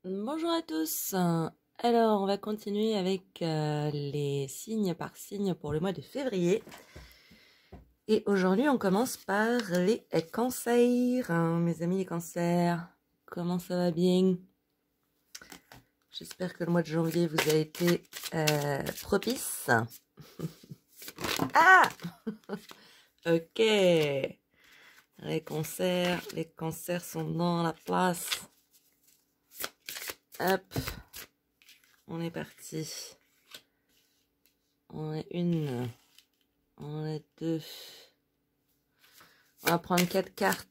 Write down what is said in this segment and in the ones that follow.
Bonjour à tous. Alors, on va continuer avec les signes par signe pour le mois de février. Et aujourd'hui, on commence par les cancers. Mes amis les cancers, comment ça va bien? J'espère que le mois de janvier vous a été propice. Ah Ok. Les cancers sont dans la place. Hop. On est parti. On est une. On est deux. On va prendre 4 cartes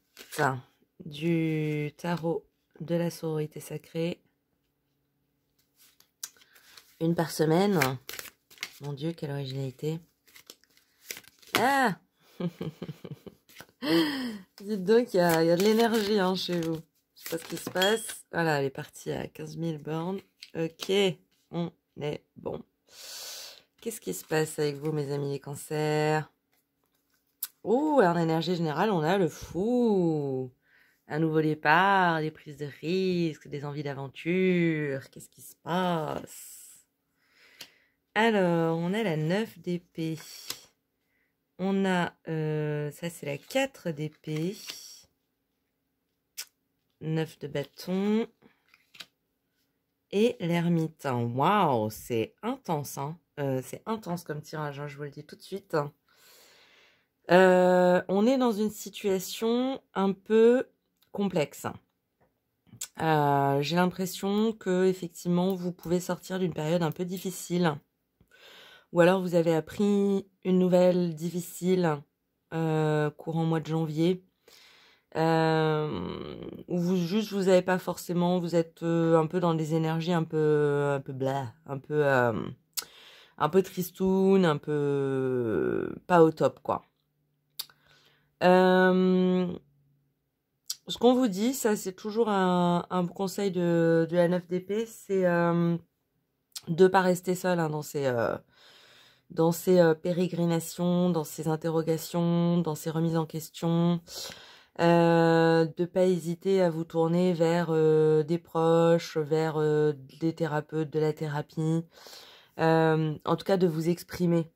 du tarot de la sororité sacrée. Une par semaine. Mon Dieu, quelle originalité. Ah Dites donc, il y a de l'énergie chez vous. Je sais pas ce qui se passe. Voilà, elle est partie à 15 000 bornes. Ok, on est bon. Qu'est-ce qui se passe avec vous, mes amis les cancers? Oh, en énergie générale, on a le fou. Un nouveau départ, des prises de risques, des envies d'aventure. Qu'est-ce qui se passe? Alors, on a la 9 d'épée. On a, ça c'est la 4 d'épée. 9 de bâton. Et l'ermite. Waouh, c'est intense. C'est intense comme tirage, je vous le dis tout de suite. On est dans une situation un peu complexe. J'ai l'impression que effectivement vous pouvez sortir d'une période un peu difficile, ou alors vous avez appris une nouvelle difficile courant mois de janvier, ou vous avez pas forcément, vous êtes un peu dans des énergies un peu blah, un peu tristoun, un peu pas au top quoi. Ce qu'on vous dit, ça c'est toujours un conseil de la 9 d'épée, c'est de pas rester seul dans ces pérégrinations, dans ces interrogations, dans ces remises en question, de pas hésiter à vous tourner vers des proches, vers des thérapeutes, de la thérapie, en tout cas de vous exprimer.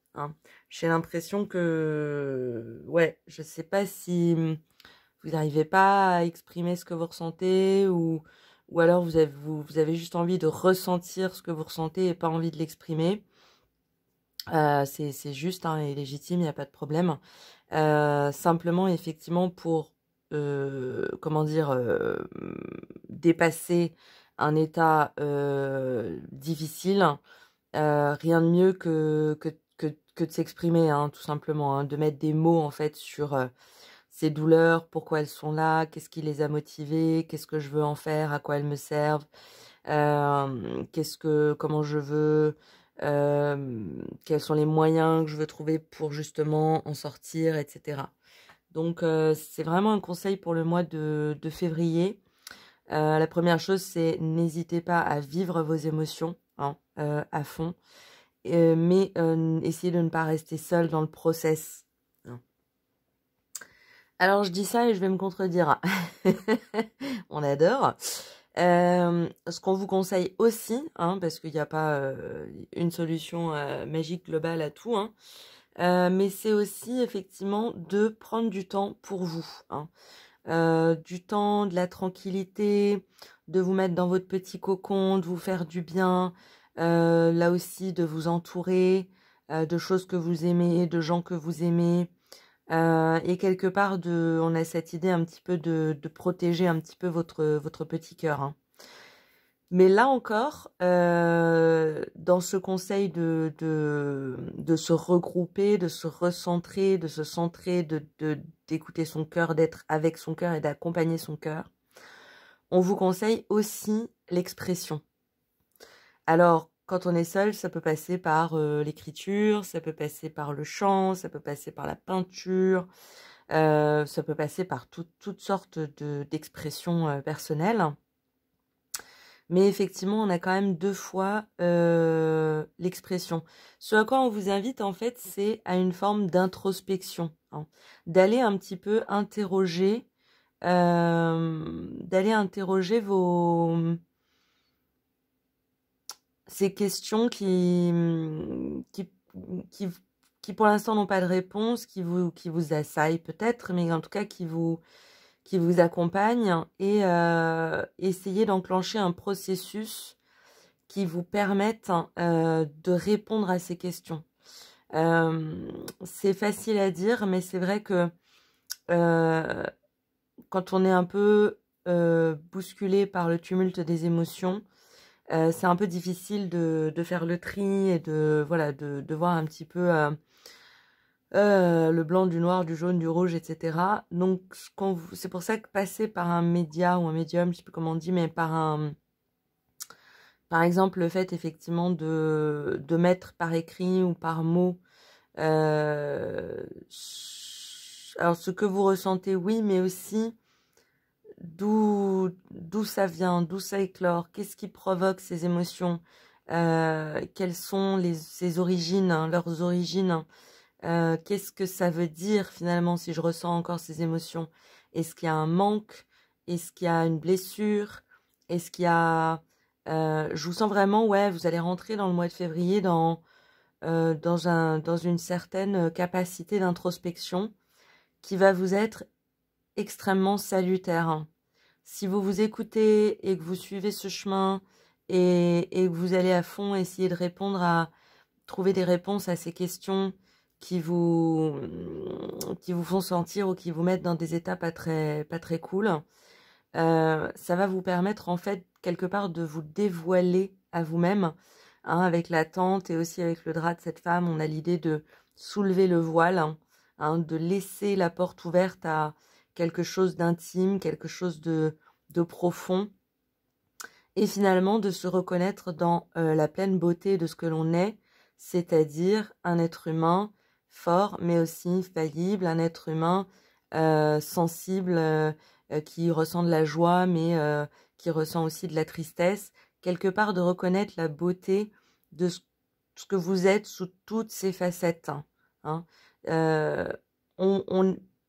J'ai l'impression que, ouais, je sais pas si vous n'arrivez pas à exprimer ce que vous ressentez ou alors vous avez juste envie de ressentir ce que vous ressentez et pas envie de l'exprimer. C'est juste et légitime, il n'y a pas de problème. Simplement, effectivement, pour comment dire, dépasser un état difficile, rien de mieux que de s'exprimer, tout simplement, de mettre des mots en fait sur ces douleurs, pourquoi elles sont là, qu'est-ce qui les a motivées, qu'est-ce que je veux en faire, à quoi elles me servent, comment je veux, quels sont les moyens que je veux trouver pour justement en sortir, etc. Donc c'est vraiment un conseil pour le mois de février. La première chose, c'est n'hésitez pas à vivre vos émotions à fond, mais essayez de ne pas rester seul dans le process. Alors je dis ça et je vais me contredire. On adore. Ce qu'on vous conseille aussi, parce qu'il n'y a pas une solution magique globale à tout, mais c'est aussi effectivement de prendre du temps pour vous. Du temps, de la tranquillité, de vous mettre dans votre petit cocon, de vous faire du bien, là aussi de vous entourer de choses que vous aimez, de gens que vous aimez. Et quelque part, on a cette idée un petit peu de protéger un petit peu votre petit cœur. Mais là encore, dans ce conseil de se regrouper, de se recentrer, de se centrer, d'écouter son cœur, d'être avec son cœur et d'accompagner son cœur, on vous conseille aussi l'expression. Alors, quand on est seul, ça peut passer par l'écriture, ça peut passer par le chant, ça peut passer par la peinture, ça peut passer par toutes sortes d'expressions personnelles. Mais effectivement, on a quand même 2 fois l'expression. Ce à quoi on vous invite, en fait, c'est à une forme d'introspection. D'aller un petit peu interroger, ces questions qui, qui, qui pour l'instant n'ont pas de réponse, qui vous assaillent peut-être, mais en tout cas qui vous accompagnent, et essayez d'enclencher un processus qui vous permette de répondre à ces questions. C'est facile à dire, mais c'est vrai que quand on est un peu bousculé par le tumulte des émotions, c'est un peu difficile de faire le tri et voilà, de voir un petit peu le blanc, du noir, du jaune, du rouge, etc. Donc, c'est pour ça que passer par un média ou un médium, je sais plus comment on dit, mais par exemple, le fait effectivement de mettre par écrit ou par mot alors ce que vous ressentez, oui, mais aussi d'où ça vient, d'où ça éclore, qu'est-ce qui provoque ces émotions, quelles sont ses origines, hein, leurs origines, qu'est-ce que ça veut dire finalement si je ressens encore ces émotions? Est-ce qu'il y a un manque? Est-ce qu'il y a une blessure? Est-ce qu'il y a... je vous sens vraiment, ouais, vous allez rentrer dans le mois de février dans une certaine capacité d'introspection qui va vous être extrêmement salutaire, hein. Si vous vous écoutez et que vous suivez ce chemin et que vous allez à fond essayer de trouver des réponses à ces questions qui vous font sentir ou qui vous mettent dans des états pas très cool, ça va vous permettre en fait quelque part de vous dévoiler à vous-même, hein, avec la tente et aussi avec le drap de cette femme. On a l'idée de soulever le voile, hein, de laisser la porte ouverte à quelque chose d'intime, quelque chose de profond, et finalement de se reconnaître dans la pleine beauté de ce que l'on est, c'est-à-dire un être humain fort mais aussi faillible, un être humain sensible, qui ressent de la joie mais qui ressent aussi de la tristesse, quelque part de reconnaître la beauté de ce que vous êtes sous toutes ces facettes, hein.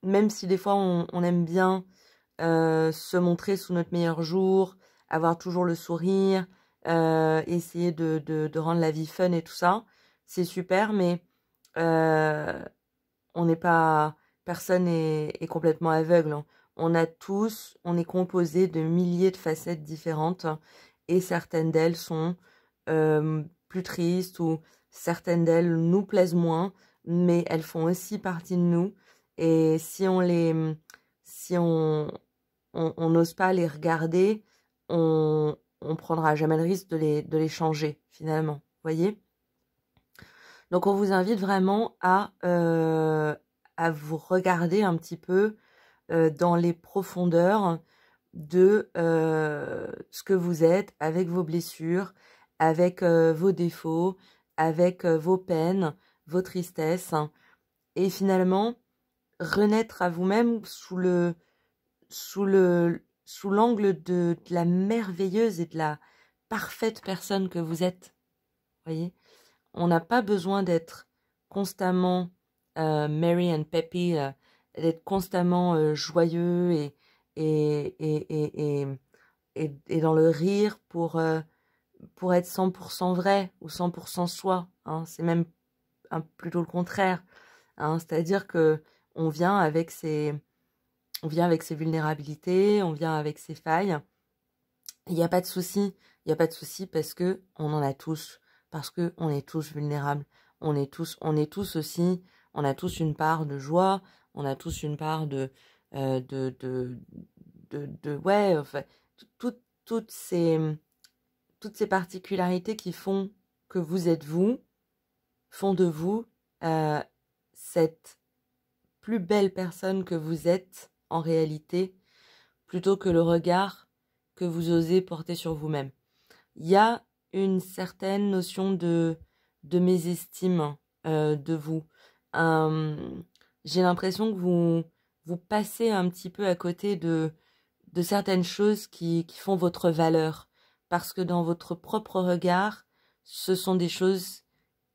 Même si des fois on aime bien se montrer sous notre meilleur jour, avoir toujours le sourire, essayer de rendre la vie fun et tout ça, c'est super, mais on n'est pas, personne est complètement aveugle, hein. On est composé de milliers de facettes différentes, et certaines d'elles sont plus tristes, ou certaines d'elles nous plaisent moins, mais elles font aussi partie de nous. Et si on n'ose pas les regarder, on prendra jamais le risque de les changer finalement, voyez. Donc on vous invite vraiment à vous regarder un petit peu dans les profondeurs de ce que vous êtes, avec vos blessures, avec vos défauts, avec vos peines, vos tristesses, et finalement renaître à vous-même sous l'angle de la merveilleuse et de la parfaite personne que vous êtes. Voyez, on n'a pas besoin d'être constamment merry and peppy, d'être constamment joyeux et dans le rire pour être 100% vrai ou 100% soi, hein. C'est même plutôt le contraire, hein. C'est-à-dire que on vient avec ses vulnérabilités, on vient avec ses failles. Il n'y a pas de souci, parce que on en a tous, parce que on est tous vulnérables, on est tous aussi, on a tous une part de joie, on a tous une part ouais, enfin, toutes toutes ces particularités qui font que vous êtes vous, font de vous cette plus belle personne que vous êtes en réalité, plutôt que le regard que vous osez porter sur vous-même. Il y a une certaine notion de mésestime de vous. J'ai l'impression que vous passez un petit peu à côté de certaines choses qui font votre valeur. Parce que dans votre propre regard, ce sont des choses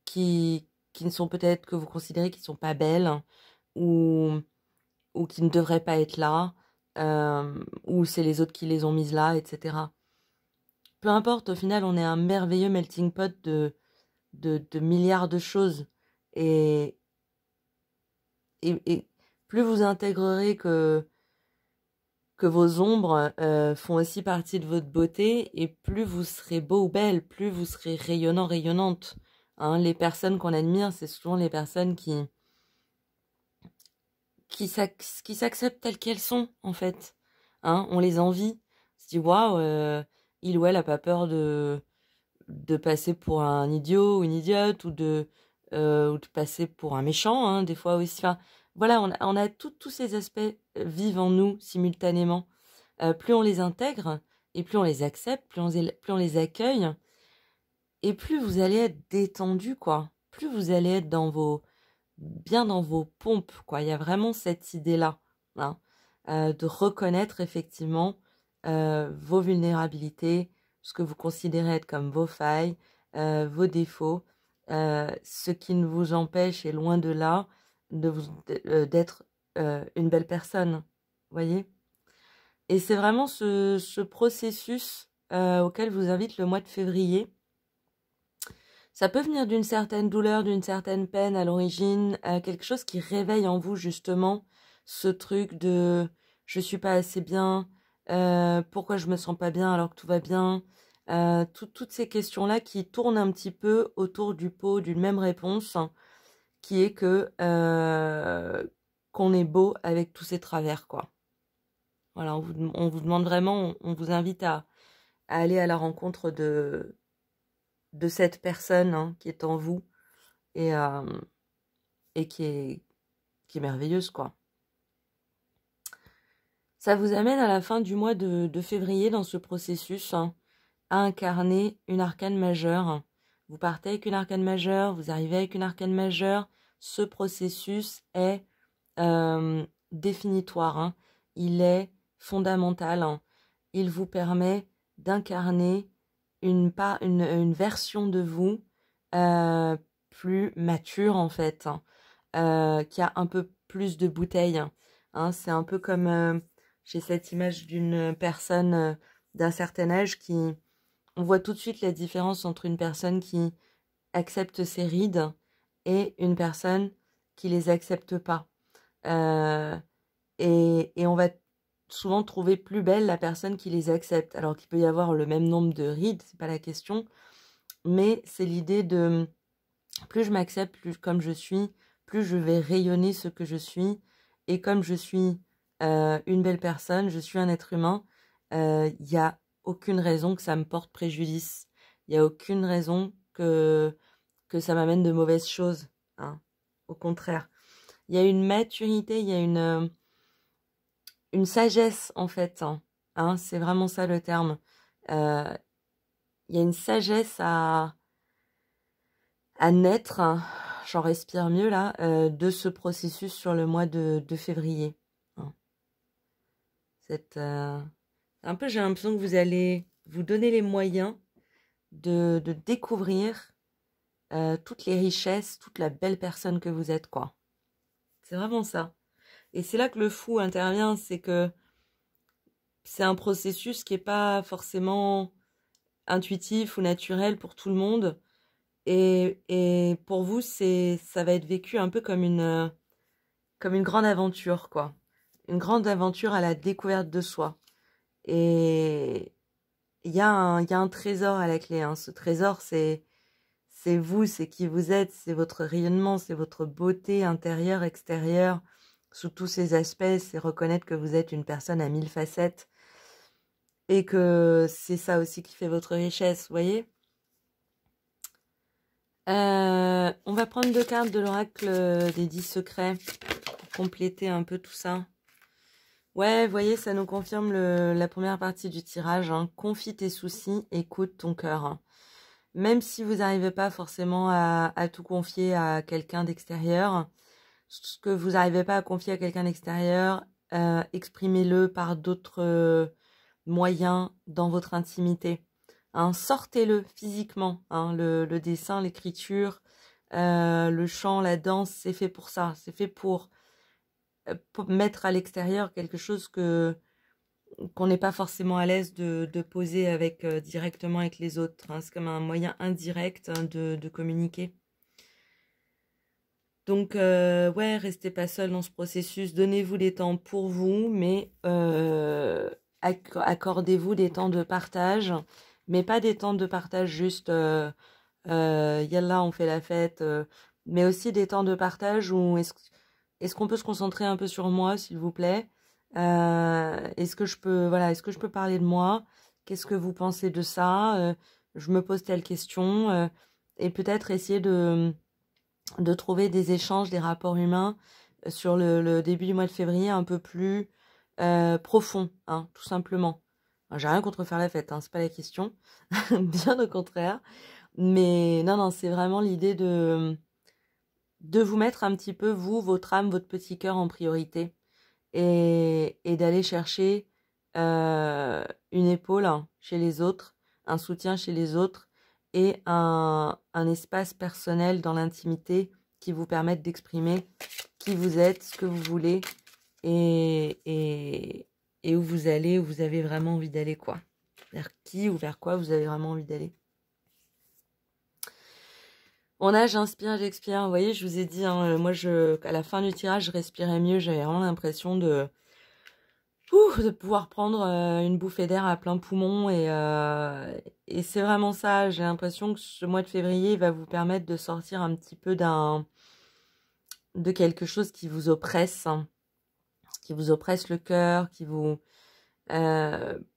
qui ne sont peut-être, que vous considérez qui ne sont pas belles, ou qui ne devraient pas être là, ou c'est les autres qui les ont mises là, etc. peu importe, au final, on est un merveilleux melting pot de milliards de choses. Et, et plus vous intégrerez que vos ombres font aussi partie de votre beauté, et plus vous serez beau ou belle, plus vous serez rayonnant, rayonnante. Hein, les personnes qu'on admire, c'est souvent les personnes qui s'acceptent telles qu'elles sont, en fait. Hein, on les envie. On se dit, waouh, il ou elle a pas peur de passer pour un idiot ou une idiote, ou de passer pour un méchant, hein, des fois aussi. Enfin, voilà, on a tous ces aspects vivent en nous simultanément. Plus on les intègre, et plus on les accepte, plus on les accueille, et plus vous allez être détendu, quoi. Plus vous allez être bien dans vos pompes, quoi. Il y a vraiment cette idée-là, hein, de reconnaître effectivement vos vulnérabilités, ce que vous considérez être comme vos failles, vos défauts, ce qui ne vous empêche, et loin de là, d'être une belle personne, voyez. Et c'est vraiment ce processus auquel vous invite le mois de février. Ça peut venir d'une certaine douleur, d'une certaine peine à l'origine, quelque chose qui réveille en vous justement ce truc de je suis pas assez bien, pourquoi je me sens pas bien alors que tout va bien, toutes ces questions-là qui tournent un petit peu autour du pot d'une même réponse, qui est que qu'on est beau avec tous ces travers, quoi. Voilà, on vous demande vraiment, on vous invite à aller à la rencontre de cette personne, hein, qui est en vous, et, et qui est merveilleuse, quoi. Ça vous amène à la fin du mois de février dans ce processus, hein, à incarner une arcane majeure. Vous partez avec une arcane majeure, vous arrivez avec une arcane majeure. Ce processus est définitoire, hein. Il est fondamental, hein. Il vous permet d'incarner une version de vous plus mature, en fait, hein, qui a un peu plus de bouteilles, hein. C'est un peu comme j'ai cette image d'une personne d'un certain âge qui... On voit tout de suite la différence entre une personne qui accepte ses rides et une personne qui les accepte pas. Euh, et on va souvent trouver plus belle la personne qui les accepte, alors qu'il peut y avoir le même nombre de rides, c'est pas la question, mais c'est l'idée de plus je m'accepte, plus comme je suis, plus je vais rayonner ce que je suis, et comme je suis une belle personne, je suis un être humain, il n'y a aucune raison que ça me porte préjudice, il n'y a aucune raison que ça m'amène de mauvaises choses, hein. Au contraire, il y a une maturité, il y a une sagesse, en fait, hein. Hein, c'est vraiment ça le terme. Euh, il y a une sagesse à naître, hein, j'en respire mieux là, de ce processus sur le mois de février, hein. Un peu, j'ai l'impression que vous allez vous donner les moyens de découvrir toutes les richesses, toute la belle personne que vous êtes, quoi. C'est vraiment ça. Et c'est là que le fou intervient, c'est que c'est un processus qui n'est pas forcément intuitif ou naturel pour tout le monde. Et pour vous, ça va être vécu un peu comme une grande aventure, quoi. Une grande aventure à la découverte de soi. Et il y a un trésor à la clé, hein. Ce trésor, c'est vous, c'est qui vous êtes, c'est votre rayonnement, c'est votre beauté intérieure, extérieure, sous tous ces aspects. C'est reconnaître que vous êtes une personne à 1000 facettes. Et que c'est ça aussi qui fait votre richesse, vous voyez. On va prendre 2 cartes de l'oracle des 10 secrets pour compléter un peu tout ça. Ouais, vous voyez, ça nous confirme la première partie du tirage, hein. Confie tes soucis, écoute ton cœur, hein. Même si vous n'arrivez pas forcément à tout confier à quelqu'un d'extérieur, ce que vous n'arrivez pas à confier à quelqu'un d'extérieur, exprimez-le par d'autres moyens dans votre intimité. Hein, sortez-le physiquement, hein, le dessin, l'écriture, le chant, la danse, c'est fait pour ça. C'est fait pour mettre à l'extérieur quelque chose qu'on n'est pas forcément à l'aise de poser avec directement avec les autres, hein. C'est comme un moyen indirect, hein, de communiquer. Donc, ouais, restez pas seul dans ce processus. Donnez-vous des temps pour vous, mais accordez-vous des temps de partage, mais pas des temps de partage juste yallah, on fait la fête, mais aussi des temps de partage où est-ce qu'on peut se concentrer un peu sur moi, s'il vous plaît? Est-ce que je peux, voilà, est-ce que je peux parler de moi? Qu'est-ce que vous pensez de ça? Je me pose telle question, et peut-être essayer de trouver des échanges, des rapports humains sur le début du mois de février un peu plus profonds, hein, tout simplement. Alors, j'ai rien contre faire la fête, hein, c'est pas la question, bien au contraire. Mais non, non, c'est vraiment l'idée de vous mettre un petit peu, vous, votre âme, votre petit cœur en priorité et d'aller chercher une épaule, hein, chez les autres, un soutien chez les autres et un espace personnel dans l'intimité qui vous permette d'exprimer qui vous êtes, ce que vous voulez et où vous allez, où vous avez vraiment envie d'aller, quoi. Vers qui ou vers quoi vous avez vraiment envie d'aller. On a j'inspire, j'expire. Vous voyez, je vous ai dit, hein, moi, à la fin du tirage, je respirais mieux. J'avais vraiment l'impression de pouvoir prendre une bouffée d'air à plein poumon. Et c'est vraiment ça. J'ai l'impression que ce mois de février va vous permettre de sortir un petit peu de quelque chose qui vous oppresse, hein, qui vous oppresse le cœur,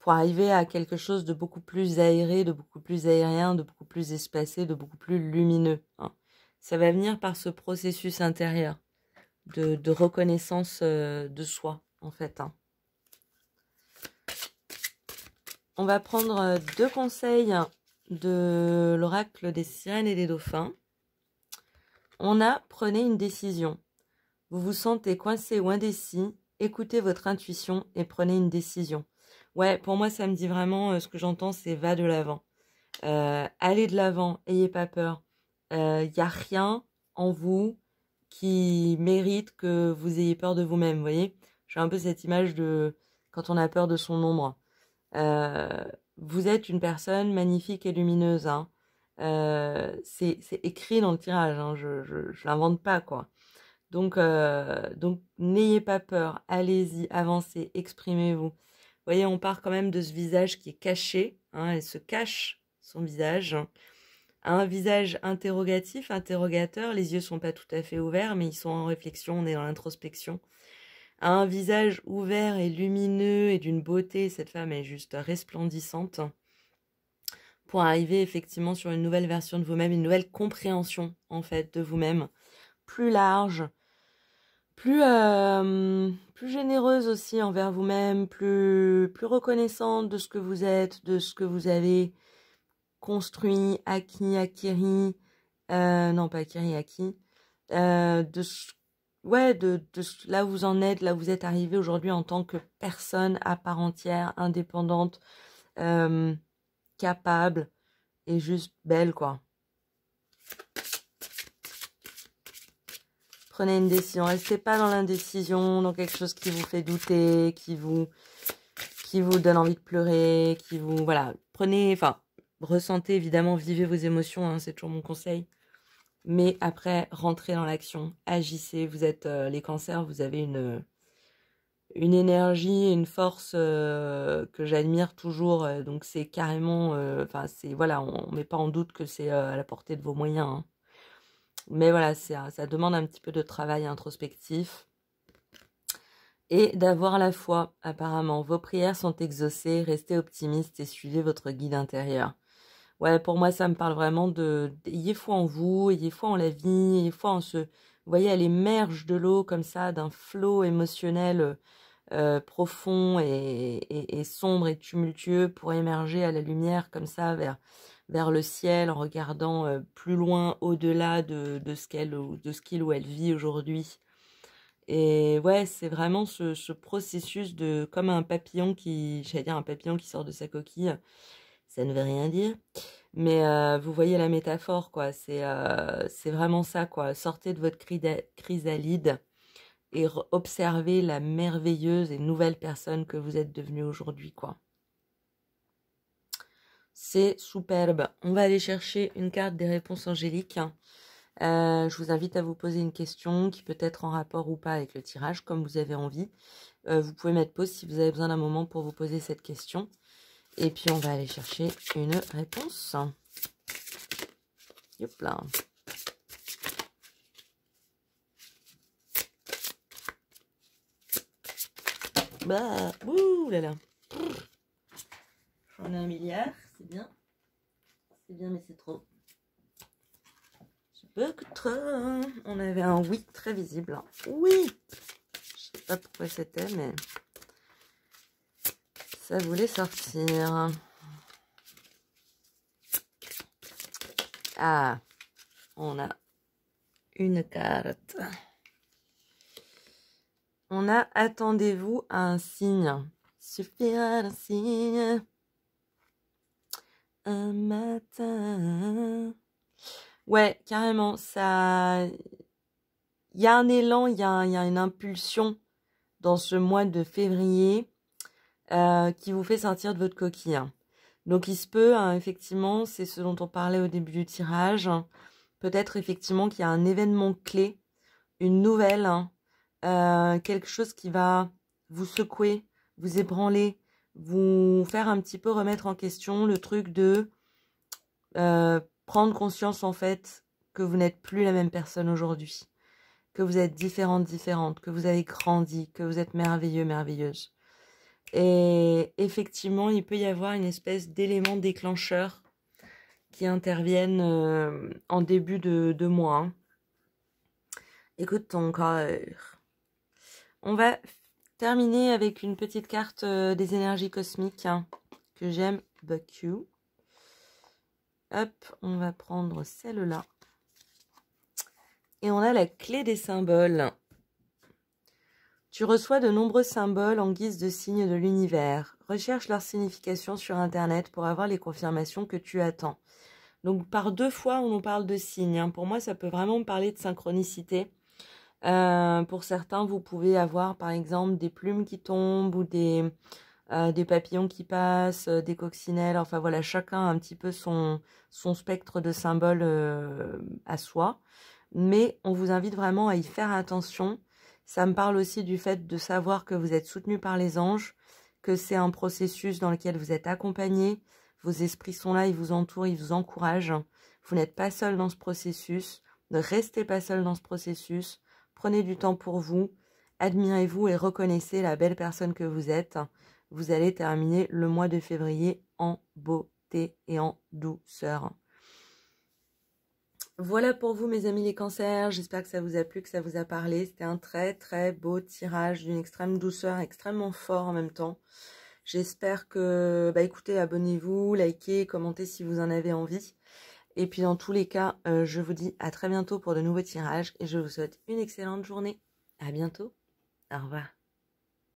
pour arriver à quelque chose de beaucoup plus aéré, de beaucoup plus aérien, de beaucoup plus espacé, de beaucoup plus lumineux, hein. Ça va venir par ce processus intérieur de reconnaissance de soi, en fait, hein. On va prendre 2 conseils de l'oracle des sirènes et des dauphins. On a « Prenez une décision ». Vous vous sentez coincé ou indécis, écoutez votre intuition et prenez une décision. Ouais, pour moi, ça me dit vraiment, ce que j'entends, c'est va de l'avant. Allez de l'avant, ayez pas peur. Il n'y a rien en vous qui mérite que vous ayez peur de vous-même, vous voyez? J'ai un peu cette image de quand on a peur de son ombre. Vous êtes une personne magnifique et lumineuse, hein. C'est écrit dans le tirage, hein, je l'invente pas, quoi. Donc n'ayez pas peur, allez-y, avancez, exprimez-vous. Vous voyez, on part quand même de ce visage qui est caché, hein, elle se cache son visage. Un visage interrogatif, interrogateur, les yeux sont pas tout à fait ouverts, mais ils sont en réflexion, on est dans l'introspection. Un visage ouvert et lumineux et d'une beauté, cette femme est juste resplendissante, pour arriver effectivement sur une nouvelle version de vous-même, une nouvelle compréhension en fait de vous-même, plus large, plus généreuse aussi envers vous-même, plus reconnaissante de ce que vous êtes, de ce que vous avez construit, acquis, non pas acquis, acquis, là où vous en êtes, là où vous êtes arrivé aujourd'hui en tant que personne à part entière, indépendante, capable et juste belle, quoi. Prenez une décision, restez pas dans l'indécision, dans quelque chose qui vous fait douter, qui vous donne envie de pleurer, voilà, ressentez évidemment, vivez vos émotions, hein, c'est toujours mon conseil. Mais après, rentrez dans l'action, agissez. Vous êtes les cancers, vous avez une énergie, une force que j'admire toujours. Donc c'est carrément, voilà, on met pas en doute que c'est à la portée de vos moyens, hein. Mais voilà, ça demande un petit peu de travail introspectif et d'avoir la foi. Apparemment, vos prières sont exaucées. Restez optimiste et suivez votre guide intérieur. Ouais, pour moi, ça me parle vraiment ayez foi en vous, ayez foi en la vie, ayez foi en vous voyez, elle émerge de l'eau comme ça, d'un flot émotionnel profond et sombre et tumultueux pour émerger à la lumière comme ça vers le ciel en regardant plus loin, au-delà de ce qu'il ou elle vit aujourd'hui. Et ouais, c'est vraiment ce processus comme un papillon un papillon qui sort de sa coquille. Ça ne veut rien dire. Mais vous voyez la métaphore, quoi. C'est vraiment ça, quoi. Sortez de votre chrysalide et observer la merveilleuse et nouvelle personne que vous êtes devenue aujourd'hui, quoi. C'est superbe. On va aller chercher une carte des réponses angéliques. Je vous invite à vous poser une question qui peut être en rapport ou pas avec le tirage, comme vous avez envie. Vous pouvez mettre pause si vous avez besoin d'un moment pour vous poser cette question. Et puis, on va aller chercher une réponse. Hop là. Bah, ouh là là. J'en ai 1 milliard, c'est bien. C'est bien, mais c'est trop. C'est beaucoup trop. On avait un oui très visible. Oui. Je sais pas pourquoi c'était, mais ça voulait sortir. Ah, on a une carte. On a attendez-vous à un signe. Suffira d'un signe. Un matin. Ouais, carrément. Ça. Il y a un élan, il y a une impulsion dans ce mois de février qui vous fait sortir de votre coquille. Donc il se peut, hein, effectivement, c'est ce dont on parlait au début du tirage. Peut-être effectivement qu'il y a un événement clé, une nouvelle, hein, quelque chose qui va vous secouer, vous ébranler, vous faire un petit peu remettre en question le truc de prendre conscience en fait que vous n'êtes plus la même personne aujourd'hui, que vous êtes différente, que vous avez grandi, que vous êtes merveilleux, merveilleuse. Et effectivement, il peut y avoir une espèce d'élément déclencheur qui interviennent en début de mois. Hein. Écoute ton cœur. On va terminer avec une petite carte des énergies cosmiques hein, que j'aime beaucoup. Hop, on va prendre celle-là. Et on a la clé des symboles. Tu reçois de nombreux symboles en guise de signes de l'univers. Recherche leur signification sur Internet pour avoir les confirmations que tu attends. Donc, par 2 fois, on nous parle de signes. Hein. Pour moi, ça peut vraiment me parler de synchronicité. Pour certains, vous pouvez avoir, par exemple, des plumes qui tombent ou des papillons qui passent, des coccinelles. Enfin, voilà, chacun a un petit peu son spectre de symboles à soi. Mais on vous invite vraiment à y faire attention. Ça me parle aussi du fait de savoir que vous êtes soutenu par les anges, que c'est un processus dans lequel vous êtes accompagné. Vos esprits sont là, ils vous entourent, ils vous encouragent. Vous n'êtes pas seul dans ce processus. Ne restez pas seul dans ce processus. Prenez du temps pour vous. Admirez-vous et reconnaissez la belle personne que vous êtes. Vous allez terminer le mois de février en beauté et en douceur. Voilà pour vous mes amis les cancers, j'espère que ça vous a plu, que ça vous a parlé. C'était un très très beau tirage d'une extrême douceur, extrêmement fort en même temps. J'espère que, écoutez, abonnez-vous, likez, commentez si vous en avez envie. Et puis dans tous les cas, je vous dis à très bientôt pour de nouveaux tirages et je vous souhaite une excellente journée. À bientôt, au revoir.